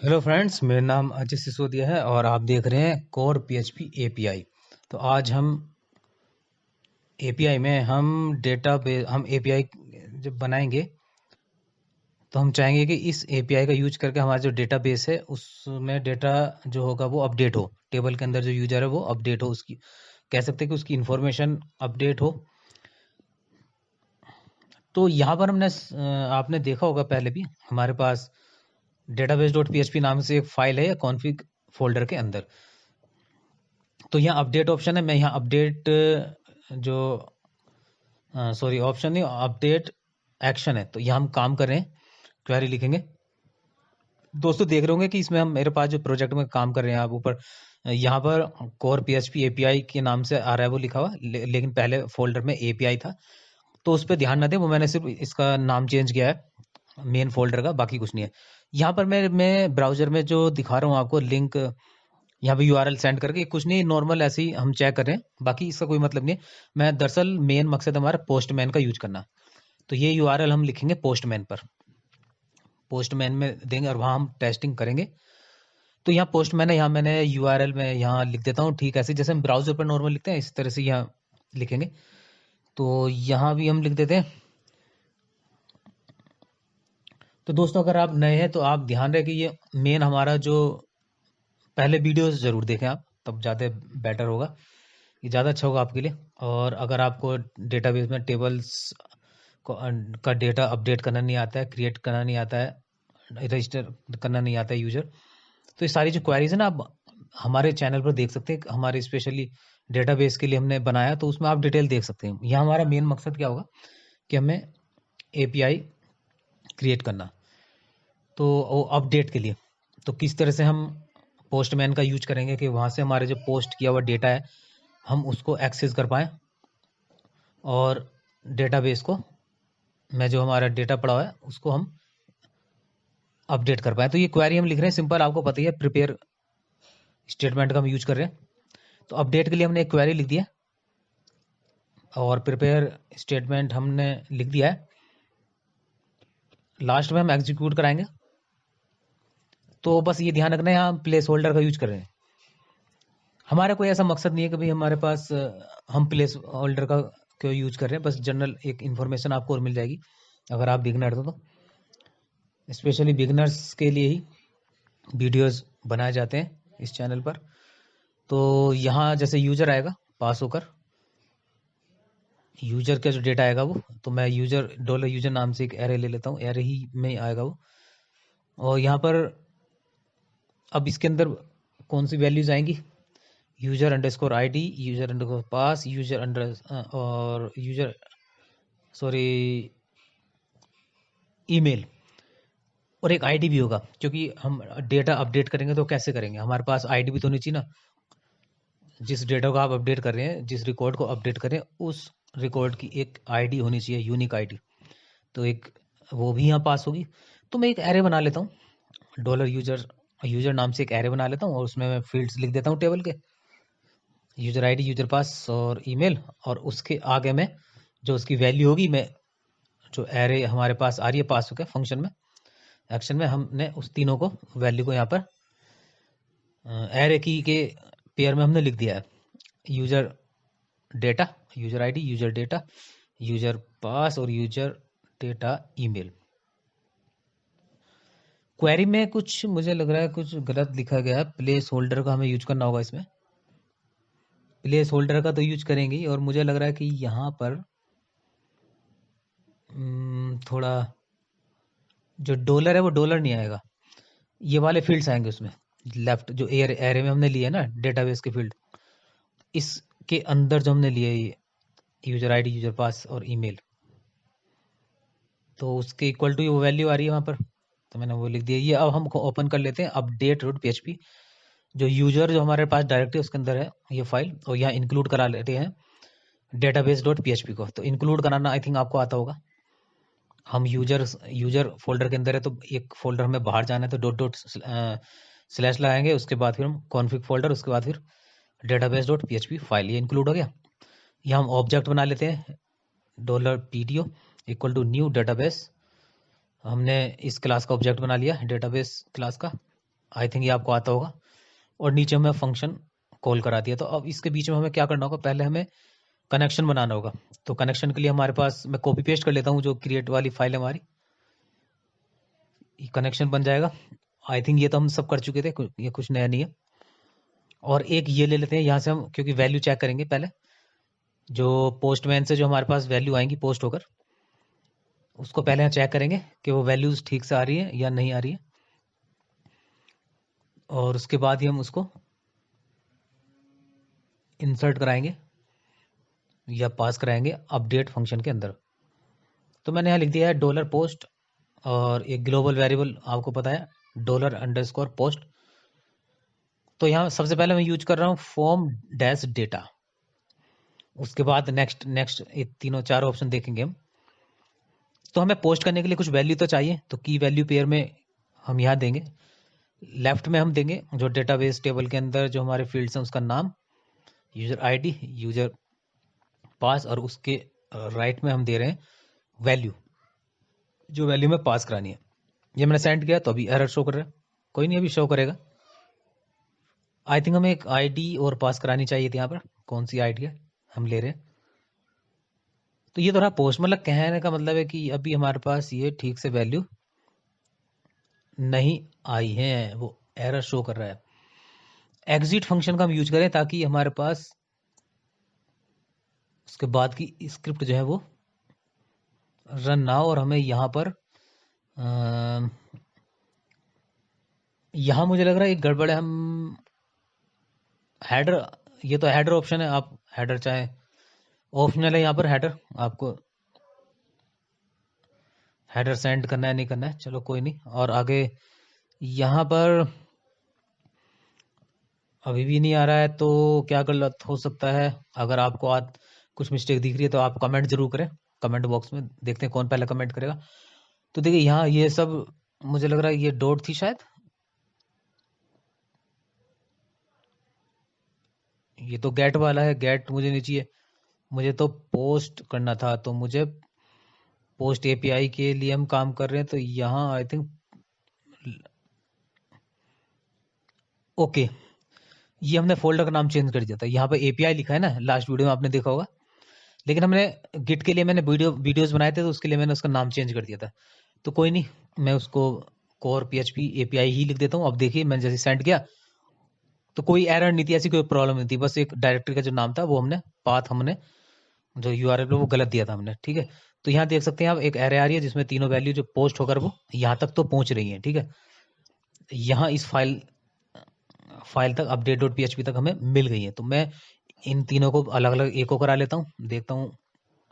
Hello friends, मेरा नाम अजय सिसोदिया है और आप देख रहे हैं कोर पीएचपी एपीआई। तो आज हम एपीआई में हम एपीआई जब बनाएंगे तो हम चाहेंगे कि इस एपीआई का यूज करके हमारा जो डेटाबेस है उसमें डेटा जो होगा वो अपडेट हो। टेबल के अंदर जो यूजर है वो अपडेट हो, उसकी कह सकते हैं कि उसकी इंफॉर्मेशन अपडेट हो। तो यहाँ पर आपने देखा होगा पहले भी हमारे पास डेटाबेस डॉट पीएचपी नाम से एक फाइल है या कॉन्फ़िग फोल्डर के अंदर। तो यहाँ अपडेट ऑप्शन है। मैं यहाँ अपडेट जो सॉरी ऑप्शन नहीं, अपडेट एक्शन है। तो यहाँ हम काम कर रहे हैं, क्वेरी लिखेंगे। दोस्तों देख रहे होंगे कि इसमें हम मेरे पास जो प्रोजेक्ट में काम कर रहे हैं, आप ऊपर यहाँ पर कोर पीएचपी एपीआई के नाम से आ रहा है वो लिखा हुआ, लेकिन पहले फोल्डर में एपीआई था। तो उस पर ध्यान न दें, वो मैंने सिर्फ इसका नाम चेंज किया है मेन फोल्डर का, बाकी कुछ नहीं है। यहाँ पर मैं ब्राउजर में जो दिखा रहा हूँ आपको लिंक, यहाँ पे यूआरएल सेंड करके कुछ नहीं, नॉर्मल ऐसे ही हम चेक कर रहे हैं, बाकी इसका कोई मतलब नहीं है। मैं दरअसल मेन मकसद हमारा पोस्टमैन का यूज करना। तो ये यूआरएल हम लिखेंगे पोस्टमैन पर, पोस्टमैन में देंगे और वहाँ हम टेस्टिंग करेंगे। तो यहाँ पोस्टमैन है, यहाँ मैंने यूआरएल में यहाँ लिख देता हूँ, ठीक ऐसे जैसे हम ब्राउजर पर नॉर्मल लिखते हैं इस तरह से यहाँ लिखेंगे। तो यहाँ भी हम लिख देते हैं। तो दोस्तों अगर आप नए हैं तो आप ध्यान रखें कि ये मेन हमारा जो पहले वीडियोस जरूर देखें आप, तब ज़्यादा बेटर होगा, ये ज़्यादा अच्छा होगा आपके लिए। और अगर आपको डेटाबेस में टेबल्स का डेटा अपडेट करना नहीं आता है, क्रिएट करना नहीं आता है, रजिस्टर करना नहीं आता है यूजर, तो ये सारी जो क्वेरीज है ना, आप हमारे चैनल पर देख सकते हैं। हमारे स्पेशली डेटाबेस के लिए हमने बनाया, तो उसमें आप डिटेल देख सकते हैं। यहाँ हमारा मेन मकसद क्या होगा कि हमें एपीआई क्रिएट करना, तो अपडेट के लिए। तो किस तरह से हम पोस्टमैन का यूज करेंगे कि वहाँ से हमारे जो पोस्ट किया हुआ डेटा है हम उसको एक्सेस कर पाएँ, और डेटाबेस को में जो हमारा डेटा पड़ा हुआ है उसको हम अपडेट कर पाएँ। तो ये क्वेरी हम लिख रहे हैं, सिंपल, आपको पता ही है, प्रिपेयर स्टेटमेंट का हम यूज कर रहे हैं। तो अपडेट के लिए हमने एक क्वेरी लिख दिया और प्रिपेयर स्टेटमेंट हमने लिख दिया है। लास्ट में हम एग्जीक्यूट कराएंगे। तो बस ये ध्यान रखना है, यहाँ प्लेस होल्डर का यूज कर रहे हैं। हमारा कोई ऐसा मकसद नहीं है कि भाई हमारे पास हम प्लेस होल्डर का क्यों यूज कर रहे हैं, बस जनरल एक इन्फॉर्मेशन आपको और मिल जाएगी अगर आप बिगनर हो तो। स्पेशली बिगनर्स के लिए ही वीडियोस बनाए जाते हैं इस चैनल पर। तो यहाँ जैसे यूजर आएगा पास होकर, यूजर का जो डेटा आएगा वो, तो मैं $यूजर नाम से एक एरे ले लेता हूँ, एरे ही में आएगा वो। और यहाँ पर अब इसके अंदर कौन सी वैल्यूज आएंगी, user underscore ID, user underscore pass, user under और यूजर सॉरी ईमेल, और एक आईडी भी होगा, क्योंकि हम डेटा अपडेट करेंगे तो कैसे करेंगे, हमारे पास आईडी भी तो नहीं चाहिए ना। जिस डेटा को आप अपडेट कर रहे हैं, जिस रिकॉर्ड को अपडेट कर रहे हैं, उस रिकॉर्ड की एक आईडी होनी चाहिए, यूनिक आईडी। तो एक वो भी यहाँ पास होगी। तो मैं एक एरे बना लेता हूँ, यूजर नाम से एक एरे बना लेता हूँ, और उसमें मैं फील्ड्स लिख देता हूँ टेबल के, यूजर आईडी, यूजर पास और ईमेल। और उसके आगे में जो उसकी वैल्यू होगी, मैं जो एरे हमारे पास आ रही है पास होकर फंक्शन में, एक्शन में, हमने उस तीनों को वैल्यू को यहाँ पर एरे की के पेयर में हमने लिख दिया है। User data, user ID, user data, user pass और यूजर डेटा ईमेल। क्वेरी में कुछ मुझे लग रहा है कुछ गलत लिखा गया है, प्लेस होल्डर का हमें यूज करना होगा इसमें। प्लेस होल्डर का तो यूज करेंगे ही, और मुझे लग रहा है कि यहाँ पर थोड़ा जो डॉलर है वो डॉलर नहीं आएगा, ये वाले फील्ड्स आएंगे उसमें। लेफ्ट जो एरे में हमने लिए ना डेटाबेस के फील्ड, इसके अंदर जो हमने लिए ये यूजर आईडी, यूजर पास और ईमेल, तो उसके इक्वल टू वो वैल्यू आ रही है वहाँ पर, तो मैंने वो लिख दिया। ये अब हम ओपन कर लेते हैं अपडेट डॉट पीएचपी, जो यूजर जो हमारे पास डायरेक्टली उसके अंदर है ये फाइल, और यहाँ इंक्लूड करा लेते हैं डेटाबेस डॉट पीएचपी को। तो इंक्लूड कराना आई थिंक आपको आता होगा। हम यूजर फोल्डर के अंदर है, तो एक फोल्डर हमें बाहर जाना है, तो डॉट डॉट स्लैश लगाएंगे, उसके बाद फिर हम कॉन्फिग फोल्डर, उसके बाद फिर डेटाबेस डॉट पीएचपी फाइल, ये इंक्लूड हो गया। यहाँ हम ऑब्जेक्ट बना लेते हैं, $PTO equal to new database. हमने इस क्लास का ऑब्जेक्ट बना लिया डेटाबेस क्लास का। आई थिंक ये आपको आता होगा। और नीचे हमें फंक्शन कॉल करा दिया। तो अब इसके बीच में हमें क्या करना होगा, पहले हमें कनेक्शन बनाना होगा। तो कनेक्शन के लिए हमारे पास, मैं कॉपी पेस्ट कर लेता हूँ जो क्रिएट वाली फाइल है हमारी, कनेक्शन बन जाएगा। आई थिंक ये तो हम सब कर चुके थे, ये कुछ नया नहीं है। और एक ये ले लेते हैं यहाँ से हम, क्योंकि वैल्यू चेक करेंगे पहले, जो पोस्टमैन से जो हमारे पास वैल्यू आएंगी पोस्ट होकर, उसको पहले हम चेक करेंगे कि वो वैल्यूज ठीक से आ रही है या नहीं आ रही है। और उसके बाद ही हम उसको इंसर्ट कराएंगे या पास कराएंगे अपडेट फंक्शन के अंदर। तो मैंने यहाँ लिख दिया है डॉलर पोस्ट, और एक ग्लोबल वेरिएबल आपको पता है $_पोस्ट। तो यहाँ सबसे पहले मैं यूज कर रहा हूँ फॉर्म डैश डेटा। उसके बाद नेक्स्ट नेक्स्ट ये तीनों चार ऑप्शन देखेंगे हम। तो हमें पोस्ट करने के लिए कुछ वैल्यू तो चाहिए, तो की वैल्यू पेयर में हम यहाँ देंगे। लेफ्ट में हम देंगे जो डेटाबेस टेबल के अंदर जो हमारे फील्ड्स हैं उसका नाम, यूजर आईडी, यूजर पास, और उसके राइट में हम दे रहे हैं वैल्यू, जो वैल्यू में पास करानी है। ये मैंने सेंड किया तो अभी एरर शो कर रहा है, कोई नहीं अभी शो करेगा। आई थिंक हमें एक आईडी और पास करानी चाहिए थी यहाँ पर, कौन सी आईडी है हम ले रहे हैं। तो ये तो रहा पोस्ट, मतलब कहने का मतलब है कि अभी हमारे पास ये ठीक से वैल्यू नहीं आई है, वो एरर शो कर रहा है। एग्जिट फंक्शन का हम यूज करें ताकि हमारे पास उसके बाद की स्क्रिप्ट जो है वो रन ना हो। और हमें यहाँ पर यहाँ मुझे लग रहा है एक गड़बड़ है। हम हेडर, ये तो हेडर ऑप्शन है, आप हेडर चाहे ऑप्शनल है यहाँ पर, हेडर आपको हेडर सेंड करना है नहीं करना है, चलो कोई नहीं। और आगे यहाँ पर अभी भी नहीं आ रहा है, तो क्या गलत हो सकता है। अगर आपको आज कुछ मिस्टेक दिख रही है तो आप कमेंट जरूर करें कमेंट बॉक्स में, देखते हैं कौन पहले कमेंट करेगा। तो देखिए यहाँ ये सब मुझे लग रहा है ये डॉट थी शायद, ये तो गेट वाला है, गेट मुझे नहीं चाहिए, मुझे तो पोस्ट करना था। तो मुझे पोस्ट एपीआई के लिए हम काम कर रहे हैं, तो यहाँ आई थिंक ओके, ये हमने फोल्डर का नाम चेंज कर दिया था। यहाँ पे एपीआई लिखा है ना, लास्ट वीडियो में आपने देखा होगा, लेकिन हमने गिट के लिए मैंने वीडियोस बनाए थे तो उसके लिए मैंने उसका नाम चेंज कर दिया था। तो कोई नहीं, मैं उसको कोर पीएचपी एपीआई ही लिख देता हूँ। अब देखिए मैंने जैसे सेंड किया तो कोई एरर नहीं थी, ऐसी कोई प्रॉब्लम नहीं थी, बस एक डायरेक्टरी का जो नाम था वो हमने पाथ हमने जो यूआरएल वो गलत दिया था हमने, ठीक है। तो यहाँ देख सकते हैं आप एक एरे आ रही है जिसमें तीनों वैल्यू जो पोस्ट होकर वो यहाँ तक तो पहुंच रही है, ठीक है। यहाँ इस फाइल तक अपडेट डॉट पीएचपी तक हमें मिल गई है। तो मैं इन तीनों को अलग अलग एको करा लेता हूँ, देखता हूँ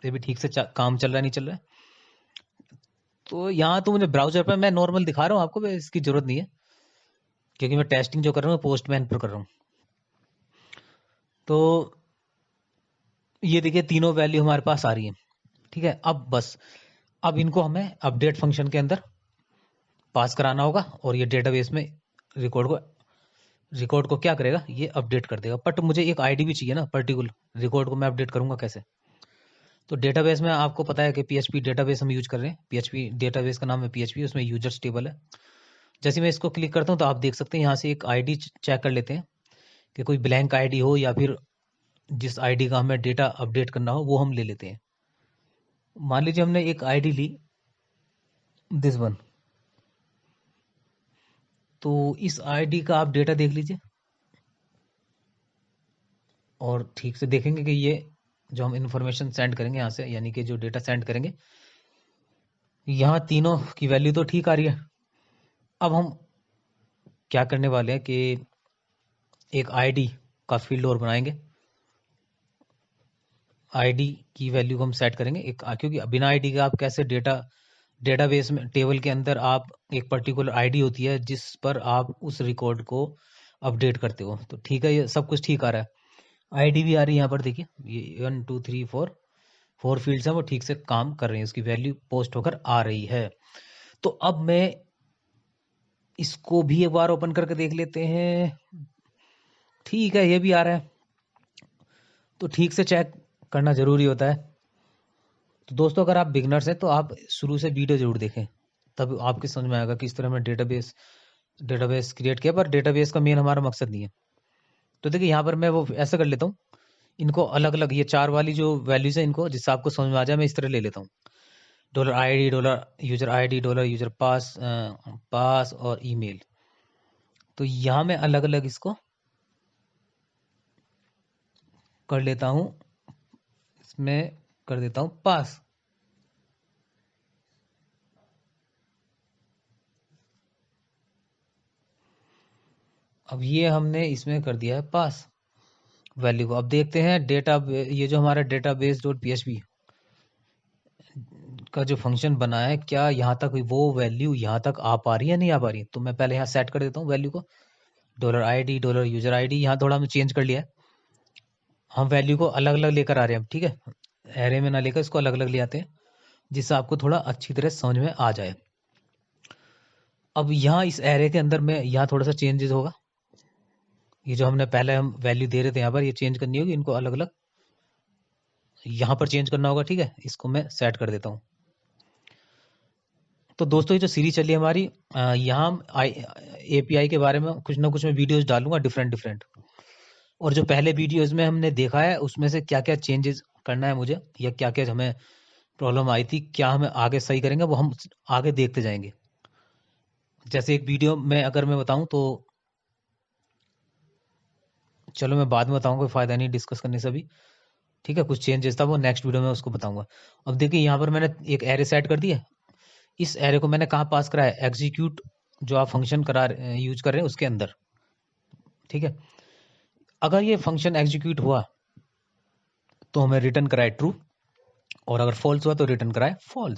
ये भी ठीक से काम चल रहा है नहीं चल रहा है। तो यहाँ तो मुझे ब्राउजर पर मैं नॉर्मल दिखा रहा हूँ आपको, इसकी जरूरत नहीं है क्योंकि मैं टेस्टिंग जो कर रहा हूँ पोस्टमैन पर कर रहा हूँ। तो ये देखिए तीनों वैल्यू हमारे पास आ रही है, ठीक है। अब इनको हमें अपडेट फंक्शन के अंदर पास कराना होगा और ये डेटाबेस में रिकॉर्ड को क्या करेगा, ये अपडेट कर देगा। बट मुझे एक आईडी भी चाहिए ना, पर्टिकुलर रिकॉर्ड को मैं अपडेट करूंगा कैसे। तो डेटाबेस में आपको पता है कि पीएचपी डेटाबेस हम यूज कर रहे हैं, पीएचपी डेटाबेस का नाम है पीएचपी, उसमें यूजर्स टेबल है। जैसे मैं इसको क्लिक करता हूँ तो आप देख सकते हैं यहाँ से एक आईडी चेक कर लेते हैं कि कोई ब्लैंक आईडी हो या फिर जिस आईडी का हमें डेटा अपडेट करना हो वो हम ले लेते हैं। मान लीजिए हमने एक आईडी ली, दिस वन, तो इस आईडी का आप डेटा देख लीजिए और ठीक से देखेंगे कि ये जो हम इंफॉर्मेशन सेंड करेंगे यहाँ से, यानी कि जो डेटा सेंड करेंगे, यहाँ तीनों की वैल्यू तो ठीक आ रही है। अब हम क्या करने वाले हैं कि एक आईडी का फील्ड और बनाएंगे, आईडी की वैल्यू को हम सेट करेंगे एक, क्योंकि बिना आईडी के आप कैसे डेटाबेस में टेबल के अंदर आप एक पर्टिकुलर आईडी होती है जिस पर आप उस रिकॉर्ड को अपडेट करते हो। तो ठीक है, ये सब कुछ ठीक आ रहा है, आईडी भी आ रही है यहाँ पर देखिए, ये 1 2 3 4 फील्ड्स हैं वो ठीक से काम कर रही है, उसकी वैल्यू पोस्ट होकर आ रही है। तो अब मैं इसको भी एक बार ओपन करके देख लेते हैं, ठीक है ये भी आ रहा है। तो ठीक से चेक करना जरूरी होता है। तो दोस्तों अगर आप बिगनर्स हैं तो आप शुरू से वीडियो जरूर देखें, तब आपके समझ में आएगा कि इस तरह मैं डेटाबेस डेटाबेस क्रिएट किया, पर डेटाबेस का मेन हमारा मकसद नहीं है। तो देखिए यहाँ पर मैं वो ऐसा कर लेता हूँ, इनको अलग अलग ये 4 वाली जो वैल्यूज है इनको जिससे आपको समझ में आ जाए मैं इस तरह ले लेता हूँ। $ID, $ID, $user पास पास और ईमेल। तो यहाँ मैं अलग अलग इसको कर लेता हूँ, इसमें कर देता हूँ पास। अब ये हमने इसमें कर दिया है पास वैल्यू को। अब देखते हैं डेटा, ये जो हमारा डेटाबेस डॉट PHP का जो फंक्शन बना है, क्या यहाँ तक वो वैल्यू यहाँ तक आ पा रही है नहीं आ पा रही है। तो मैं पहले यहाँ सेट कर देता हूँ वैल्यू को, $ID, $user ID। यहाँ थोड़ा हमने चेंज कर लिया है, हम वैल्यू को अलग अलग लेकर आ रहे हैं, ठीक है, एरे में ना लेकर इसको अलग अलग ले आते हैं जिससे आपको थोड़ा अच्छी तरह समझ में आ जाए। अब यहाँ इस एरे के अंदर में यहाँ थोड़ा सा चेंजेस होगा, ये जो हमने पहले हम वैल्यू दे रहे थे यहाँ पर ये चेंज करनी होगी, इनको अलग अलग यहाँ पर चेंज करना होगा, ठीक है। इसको मैं सेट कर देता हूँ। तो दोस्तों ये जो सीरीज चली है हमारी, यहाँ API के बारे में कुछ ना कुछ मैं वीडियोस डालूंगा डिफरेंट डिफरेंट, और जो पहले वीडियोस में हमने देखा है उसमें से क्या क्या चेंजेस करना है मुझे, या क्या क्या हमें प्रॉब्लम आई थी, क्या हमें आगे सही करेंगे, वो हम आगे देखते जाएंगे। जैसे एक वीडियो में अगर मैं बताऊं तो, चलो मैं बाद में बताऊंगा, कोई फायदा नहीं डिस्कस करने से अभी, ठीक है। कुछ चेंजेस था वो नेक्स्ट वीडियो में उसको बताऊंगा। अब देखिए यहाँ पर मैंने एक एरे सेट कर दिया, इस एरे को मैंने कहाँ पास करा है, एग्जीक्यूट जो आप फंक्शन यूज कर रहे हैं उसके अंदर, ठीक है। अगर ये फंक्शन एग्जीक्यूट हुआ तो हमें रिटर्न कराए ट्रू, और अगर फॉल्स हुआ तो रिटर्न कराए फॉल्स।